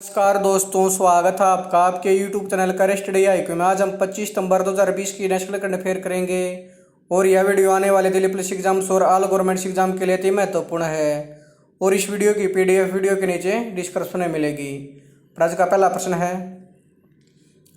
नमस्कार दोस्तों, स्वागत है आपका आपके YouTube चैनल करें स्टडी आईक्यू में। आज हम 25 सितंबर 2020 की नेशनल करंट अफेयर करेंगे और यह वीडियो आने वाले दिल्ली पुलिस एग्जाम्स और ऑल गवर्नमेंट एग्जाम के लिए अति महत्वपूर्ण है और इस वीडियो की PDF वीडियो के नीचे डिस्क्रिप्शन में मिलेगी। आज का पहला प्रश्न है,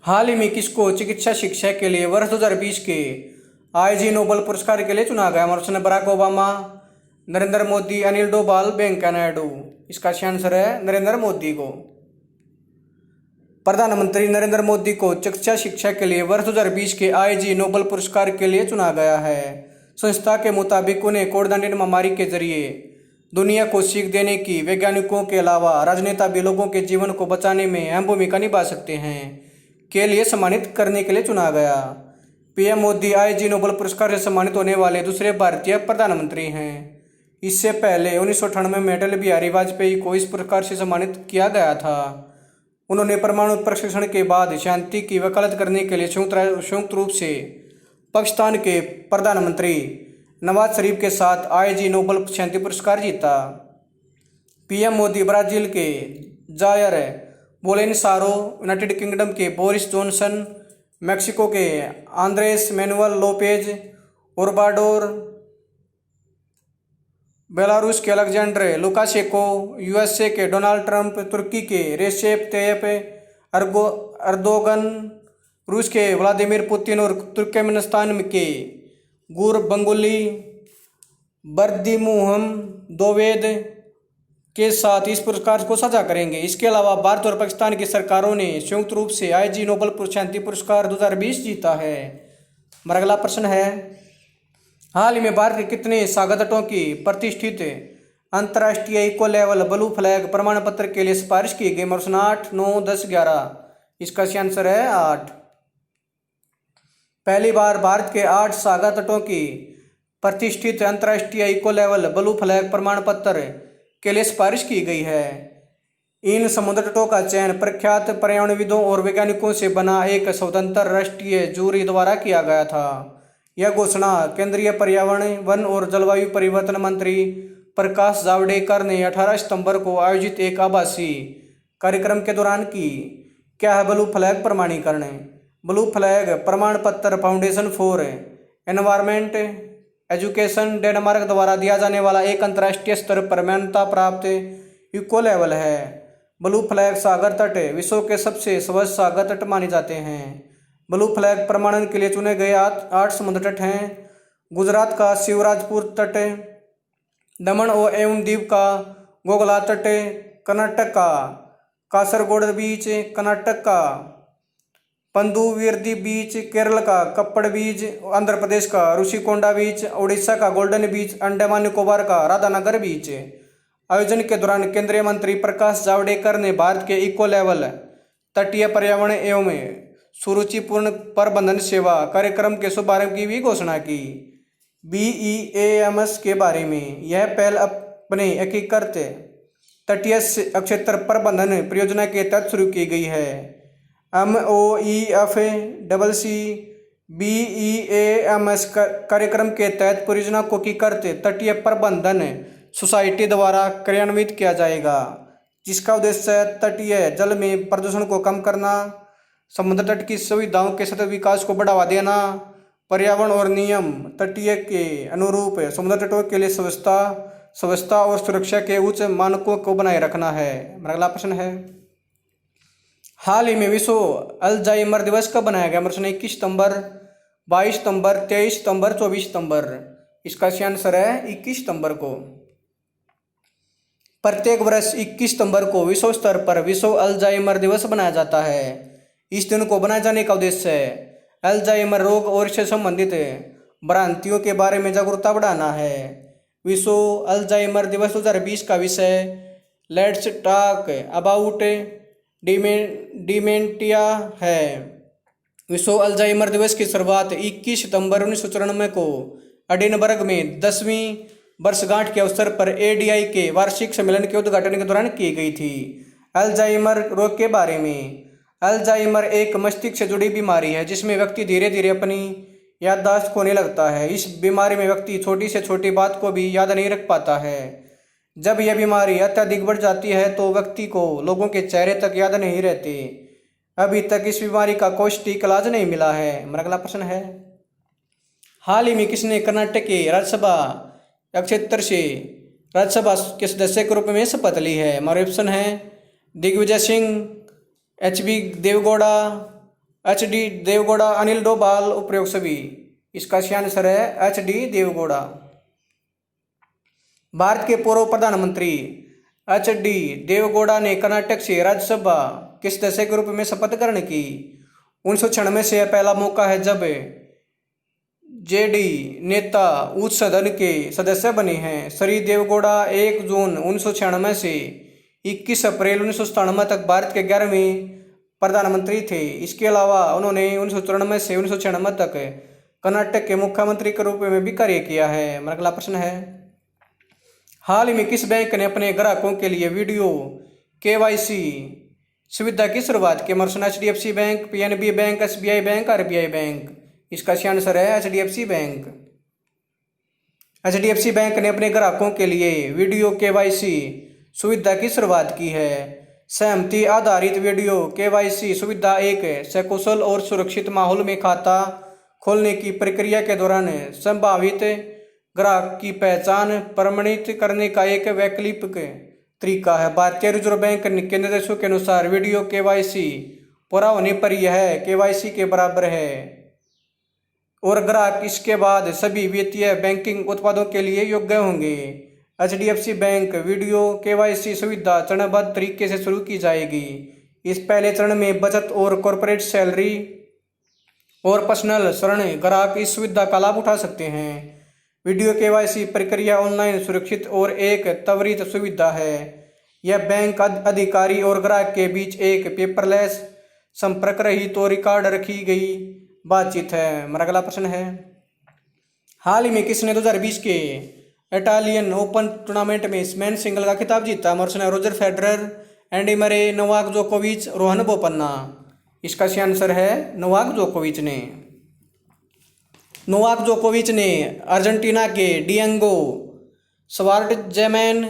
हाल ही में किसको चिकित्सा शिक्षा के लिए वर्ष 2020 के IG नोबेल पुरस्कार के लिए चुना गया? Option: Barack Obama, Narendra Modi, Anil Doval, Venkaiah Naidu. इसका सही आंसर है नरेंद्र मोदी को। प्रधानमंत्री नरेंद्र मोदी को चिकित्सा शिक्षा के लिए वर्ष 2020 के IG नोबेल पुरस्कार के लिए चुना गया है। संस्था के मुताबिक उन्हें कोविड-19 महामारी के जरिए दुनिया को सीख देने की वैज्ञानिकों के अलावा राजनेता भी लोगों के जीवन को बचाने में अहम भूमिका निभा सकते हैं के लिए सम्मानित करने के लिए चुना गया। PM मोदी IG नोबेल पुरस्कार से सम्मानित होने वाले दूसरे भारतीय प्रधानमंत्री हैं। इससे पहले 1998 में अटल बिहारी वाजपेयी को इस पुरस्कार से सम्मानित किया गया था। उन्होंने परमाणु प्रशिक्षण के बाद शांति की वकालत करने के लिए संयुक्त रूप से पाकिस्तान के प्रधानमंत्री नवाज शरीफ के साथ IG नोबेल शांति पुरस्कार जीता। PM मोदी ब्राजील के जायर बोलेनसारो, यूनाइटेड किंगडम के बोरिस जॉनसन, मेक्सिको के Andres Manuel Lopez Obrador, Belarus के अलेक्जेंडर लुकाशेंको, USA के डोनाल्ड ट्रंप, तुर्की के रेसेप तैयप एर्दोगन, रूस के व्लादिमीर पुतिन और तुर्कमेनिस्तान के गुरबंगुली बर्दिमुहमदोवेद के साथ इस पुरस्कार को साझा करेंगे। इसके अलावा भारत और पाकिस्तान की सरकारों ने संयुक्त रूप से IG नोबेल शांति पुरस्कार 2020 जीता है। हमारा अगला प्रश्न है, हाल ही में भारत के कितने सागर तटों की प्रतिष्ठित अंतर्राष्ट्रीय इको लेवल ब्लू फ्लैग प्रमाण पत्र के लिए सिफारिश की गई? ऑप्शन 8, 9, 10, 11। इसका सही आंसर है 8। पहली बार भारत के 8 सागर तटों की प्रतिष्ठित अंतर्राष्ट्रीय इको लेवल ब्लू फ्लैग प्रमाण पत्र के लिए सिफारिश की गई है। इन समुद्र तटों का चयन प्रख्यात पर्यावरणविदों और वैज्ञानिकों से बना एक स्वतंत्र राष्ट्रीय जूरी द्वारा किया गया था। यह घोषणा केंद्रीय पर्यावरण, वन और जलवायु परिवर्तन मंत्री प्रकाश जावड़ेकर ने 18 सितंबर को आयोजित एक आभासी कार्यक्रम के दौरान की। क्या है ब्लू फ्लैग प्रमाणीकरण? ब्लू फ्लैग प्रमाण पत्र foundation for environment education Denmark द्वारा दिया जाने वाला एक अंतर्राष्ट्रीय स्तर पर मान्यता प्राप्त इको लेवल है। ब्लू फ्लैग सागर तट विश्व के सबसे स्वच्छ सागर तट माने जाते हैं। ब्लू फ्लैग प्रमाणन के लिए चुने गए 8 समुद्र तट हैं: गुजरात का शिवराजपुर तट, दमन एवं दीव का गोगला तट, कर्नाटक का कासरगोड बीच, कर्नाटक का पंदुविर्दी बीच, केरल का कप्पड़ बीच, आंध्र प्रदेश का ऋषिकोंडा बीच, उड़ीसा का गोल्डन बीच, अंडमान निकोबार का राधानगर बीच। आयोजन के दौरान केंद्रीय मंत्री प्रकाश जावड़ेकर ने भारत के इको लेवल तटीय पर्यावरण एवं सुरुचिपूर्ण प्रबंधन सेवा कार्यक्रम के शुभारंभ की भी घोषणा की। BEAMS के बारे में यह पहल अपने एकीकृत तटीय क्षेत्र प्रबंधन परियोजना के तहत शुरू की गई है। MOEFCC BEAMS कार्यक्रम के तहत परियोजना को एकीकृत तटीय प्रबंधन सोसाइटी द्वारा क्रियान्वित किया जाएगा, जिसका उद्देश्य तटीय जल में प्रदूषण को कम करना, समुद्र तट की सुविधाओं के सतत विकास को बढ़ावा देना, पर्यावरण और नियम तटीय के अनुरूप समुद्र तटों के लिए स्वच्छता और सुरक्षा के उच्च मानकों को बनाए रखना है। हमारा अगला प्रश्न है, हाल ही में विश्व अल्जाइमर दिवस कब बनाया गया? ऑप्शन 21 सितंबर, 22 सितंबर, 23 सितंबर, 24 सितंबर। इसका सही आंसर है 21 सितंबर को। प्रत्येक वर्ष 21 सितंबर को विश्व स्तर पर विश्व अल्जाइमर दिवस मनाया जाता है। इस दिन को बनाए जाने का उद्देश्य अल्जाइमर रोग और इससे संबंधित भ्रांतियों के बारे में जागरूकता बढ़ाना है। विश्व अल्जाइमर दिवस 2020 का विषय लेट्स टॉक अबाउट डिमेंटिया है। विश्व अल्जाइमर दिवस की शुरुआत 21 सितंबर 1994 को एडिनबर्ग में 10वीं वर्षगांठ के अवसर पर ADI के वार्षिक सम्मेलन के उद्घाटन के दौरान की गई थी। अल्जाइमर रोग के बारे में, अल्जाइमर एक मस्तिष्क से जुड़ी बीमारी है जिसमें व्यक्ति धीरे धीरे अपनी याददाश्त खोने लगता है। इस बीमारी में व्यक्ति छोटी से छोटी बात को भी याद नहीं रख पाता है। जब यह बीमारी अत्यधिक बढ़ जाती है तो व्यक्ति को लोगों के चेहरे तक याद नहीं रहते। अभी तक इस बीमारी का कोई सटीक इलाज नहीं मिला है। हमारा अगला प्रश्न है, हाल ही में किसने कर्नाटक के राज्यसभा क्षेत्र से राज्यसभा के सदस्य के रूप में शपथ ली है? हमारे ऑप्शन है दिग्विजय सिंह, HB देवगौड़ा, HD देवगौड़ा, अनिल डोभाल, उपरोक्त सभी। इसका सही आंसर है HD देवगौड़ा। भारत के पूर्व प्रधानमंत्री HD देवगौड़ा ने कर्नाटक से राज्यसभा के सदस्य के रूप में शपथ ग्रहण की। 1996 से यह पहला मौका है जब JD नेता उच्च सदन के सदस्य बने हैं। श्री देवगौड़ा 1 जून 1996 से 21 अप्रैल 1997 तक भारत के 11वें प्रधानमंत्री थे। इसके अलावा उन्होंने 1994 से 1996 तक कर्नाटक के मुख्यमंत्री के रूप में भी कार्य किया है। हमारा अगला प्रश्न है, हाल ही में किस बैंक ने अपने ग्राहकों के लिए वीडियो KYC सुविधा की शुरुआत की? HDFC bank, PNB bank, SBI bank, RBI bank. इसका सही आंसर है HDFC बैंक। HDFC बैंक ने अपने ग्राहकों के लिए वीडियो KYC सुविधा की शुरुआत की है। सहमति आधारित वीडियो KYC सुविधा एक सकुशल और सुरक्षित माहौल में खाता खोलने की प्रक्रिया के दौरान संभावित ग्राहक की पहचान प्रमाणित करने का एक वैकल्पिक तरीका है। भारतीय रिजर्व बैंक के निर्देशों के अनुसार वीडियो KYC पूरा होने पर यह KYC के बराबर है और ग्राहक इसके बाद सभी वित्तीय बैंकिंग उत्पादों के लिए योग्य होंगे। HDFC बैंक वीडियो KYC सुविधा चरणबद्ध तरीके से शुरू की जाएगी। इस पहले चरण में बचत और कॉर्पोरेट सैलरी और पर्सनल ऋण ग्राहक इस सुविधा का लाभ उठा सकते हैं। वीडियो KYC प्रक्रिया ऑनलाइन, सुरक्षित और एक त्वरित सुविधा है। यह बैंक अधिकारी और ग्राहक के बीच एक पेपरलेस, संपर्क रहित और रिकॉर्ड रखी गई बातचीत है। हमारा अगला प्रश्न है, हाल ही में किसने 2020 के इटालियन ओपन टूर्नामेंट में मेन सिंगल का खिताब जीता? हमारा Roger Federer, Andy Murray, Novak जोकोविच, रोहन बोपन्ना। इसका सही आंसर है नोवाक जोकोविच ने। नोवाक जोकोविच ने अर्जेंटीना के डिएगो श्वार्टजेनेग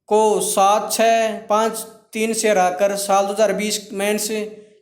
को 7-6, 5-3 से हराकर साल 2020 मेंस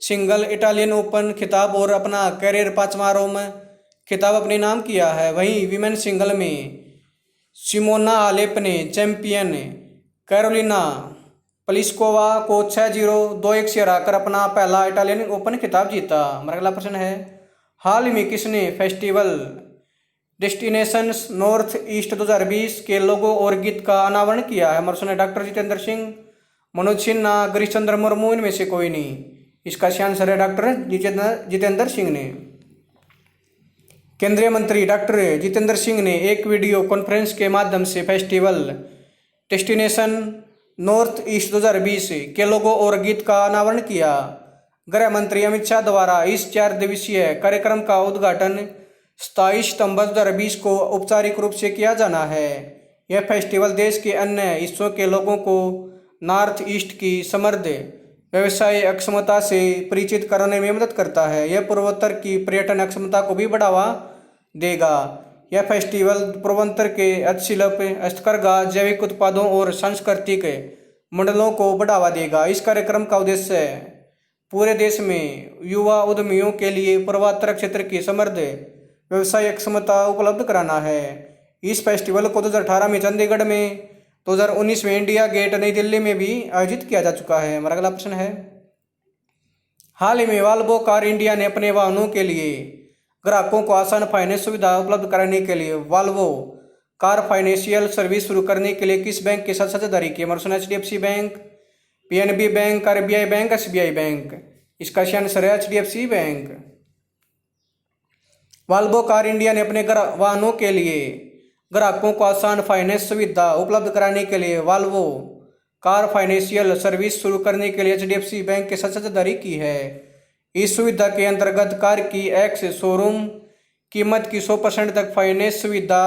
सिंगल इटालियन ओपन खिताब और अपना करियर 5वां रोम खिताब अपने नाम किया है। वहीं विमेन सिंगल में सिमोना हालेप ने चैंपियन कैरोलिना प्लिस्कोवा को 6-0, 2-1 से हराकर अपना पहला इटालियन ओपन खिताब जीता। हमारा अगला प्रश्न है, हाल ही में किसने फेस्टिवल डेस्टिनेशंस नॉर्थ ईस्ट 2020 के लोगो और गीत का अनावरण किया है? हमारे डॉक्टर जितेंद्र सिंह, मनोज सिन्हा, गिरीश चंद्र मुर्मू, इनमें से कोई नहीं। इसका सही आंसर है डॉक्टर जितेंद्र सिंह ने। केंद्रीय मंत्री डॉक्टर जितेंद्र सिंह ने एक वीडियो कॉन्फ्रेंस के माध्यम से फेस्टिवल डेस्टिनेशन नॉर्थ ईस्ट 2020 के लोगो और गीत का अनावरण किया। गृह मंत्री अमित शाह द्वारा इस 4 दिवसीय कार्यक्रम का उद्घाटन 27 सितंबर 2020 को औपचारिक रूप से किया जाना है। यह फेस्टिवल देश के अन्य हिस्सों के लोगों को नॉर्थ ईस्ट की समृद्ध व्यवसाय अक्षमता से परिचित कराने में मदद करता है। यह पूर्वोत्तर की पर्यटन अक्षमता को भी बढ़ावा देगा। यह फेस्टिवल पूर्वोत्तर के हस्तशिल्प, हस्तकरघा, जैविक उत्पादों और सांस्कृतिक मंडलों को बढ़ावा देगा। इस कार्यक्रम का उद्देश्य पूरे देश में युवा उद्यमियों के लिए पूर्वोत्तर क्षेत्र की समृद्ध व्यवसाय क्षमता उपलब्ध कराना है। इस फेस्टिवल को 2018 में चंडीगढ़ में, 2019 में इंडिया गेट नई दिल्ली में भी आयोजित किया जा चुका है। हमारा अगला प्रश्न है, हाल ही में वॉल्वो कार इंडिया ने अपने वाहनों के लिए ग्राहकों को आसान फाइनेंस सुविधा उपलब्ध कराने के लिए वॉल्वो कार फाइनेंशियल सर्विस शुरू करने के लिए किस बैंक के साथ साझेदारी की? हमारा HDFC bank, PNB bank, RBI bank, SBI bank. इसका सही आंसर है HDFC bank. Volvo car India ने अपने वाहनों के लिए ग्राहकों को आसान फाइनेंस सुविधा उपलब्ध कराने के लिए वॉल्वो कार फाइनेंशियल सर्विस शुरू करने के लिए HDFC बैंक के साथ साझेदारी की है। इस सुविधा के अंतर्गत कार की एक्स शोरूम कीमत की 100% तक फाइनेंस सुविधा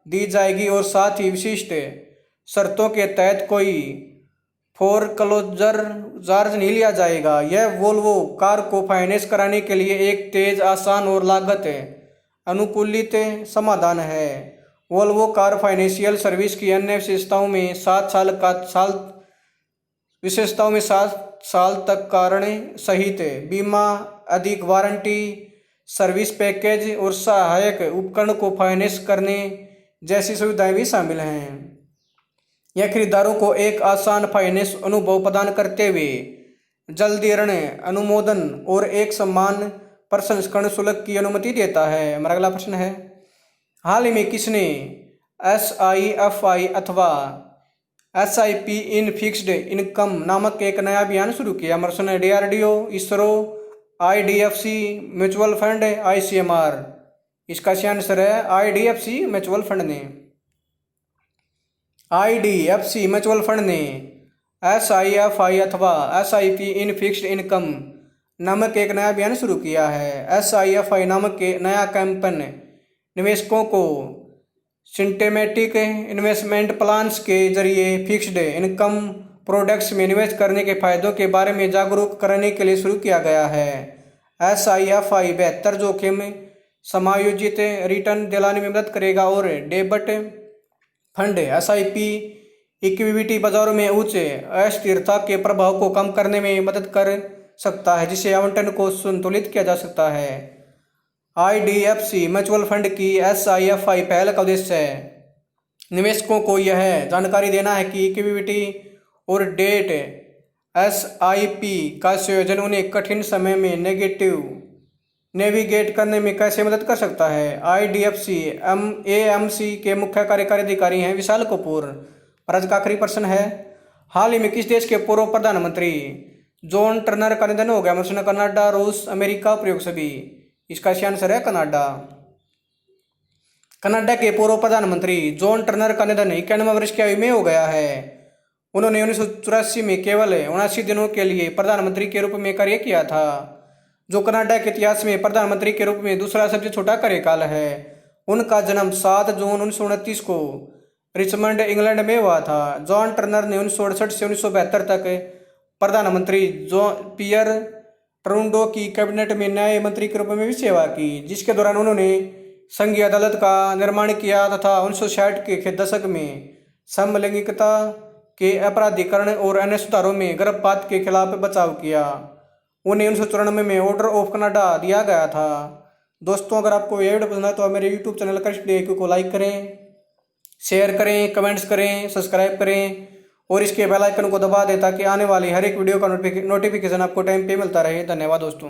दी जाएगी और साथ ही विशिष्ट शर्तों के तहत कोई फोरक्लोजर चार्ज नहीं लिया जाएगा। यह वोल्वो कार को फाइनेंस कराने के लिए एक तेज, आसान और लागत अनुकूलित समाधान है वोल्वो कार फाइनेंशियल सर्विस की अन्य विशेषताओं में 7 साल तक कारण सहित बीमा, अधिक वारंटी, सर्विस पैकेज और सहायक उपकरण को फाइनेंस करने जैसी सुविधाएं भी शामिल हैं। यह खरीदारों को एक आसान फाइनेंस अनुभव प्रदान करते हुए जल्दी ऋण अनुमोदन और एक समान प्रसंस्करण शुल्क की अनुमति देता है। हमारा अगला प्रश्न है, हाल ही में किसने SIFI अथवा SIP इन फिक्स्ड इनकम नामक एक नया अभियान शुरू किया? प्रश्न है DRDO, ISRO, IDFC mutual fund, ICMR। इसका सही आंसर है IDFC म्यूचुअल फंड ने। IDFC म्यूचुअल फंड ने SIFI अथवा SIP इन फिक्स्ड इनकम नामक एक नया अभियान शुरू किया है। SIFI नामक के नया कैंपेन निवेशकों को सिस्टेमेटिक इन्वेस्टमेंट प्लान्स के जरिए फिक्स्ड इनकम प्रोडक्ट्स में निवेश करने के फायदों के बारे में जागरूक करने के लिए शुरू किया गया है। SIFI बेहतर जोखिम समायोजित रिटर्न दिलाने में मदद करेगा और डेब्ट फंड SIP इक्विटी बाजारों में उच्च अस्थिरता के प्रभाव को कम करने में मदद कर सकता है, जिससे आवंटन को संतुलित किया जा सकता है। IDFC म्यूचुअल फंड की SIFI पहल का उद्देश्य है निवेशकों को यह जानकारी देना है कि इक्विटी और डेट SIP का संयोजन उन्हें कठिन समय में नेविगेट करने में कैसे मदद कर सकता है। IDFC AMC के मुख्य कार्यकारी अधिकारी हैं विशाल कपूर। और आज का आखिरी प्रश्न है, हाल ही में किस देश के पूर्व प्रधानमंत्री जॉन टर्नर का निधन हो गया? प्रश्न कनाडा, रूस, अमेरिका, प्रयोग सभी। इसका सही आंसर है कनाडा। कनाडा के पूर्व प्रधानमंत्री जॉन टर्नर का निधन 91 वर्ष की आयु में हो गया है। उन्होंने 1984 में केवल 79 दिनों के लिए प्रधानमंत्री के रूप में कार्य किया था, जो कनाडा के इतिहास में प्रधानमंत्री के रूप में दूसरा सबसे छोटा कार्यकाल है। उनका जन्म 7 जून 1929 को रिचमंड, इंग्लैंड में हुआ था। जॉन टर्नर ने 1968 से 1972 तक प्रधानमंत्री पियर ट्रूडो की कैबिनेट में न्याय मंत्री के रूप में भी सेवा की, जिसके दौरान उन्होंने संघीय अदालत का निर्माण किया तथा 1960 के दशक में समलैंगिकता के अपराधीकरण और अन्य सुधारों में गर्भपात के खिलाफ बचाव किया। उन्हें 1994 में ऑर्डर ऑफ कनाडा दिया गया था। दोस्तों, अगर आपको यह वीडियो पसंद है तो आप मेरे यूट्यूब चैनल करिश्मा को लाइक करें, शेयर करें, कमेंट्स करें, सब्सक्राइब करें और इसके बेल आइकन को दबा दें ताकि आने वाली हर एक वीडियो का नोटिफिकेशन आपको टाइम पे मिलता रहे। धन्यवाद दोस्तों।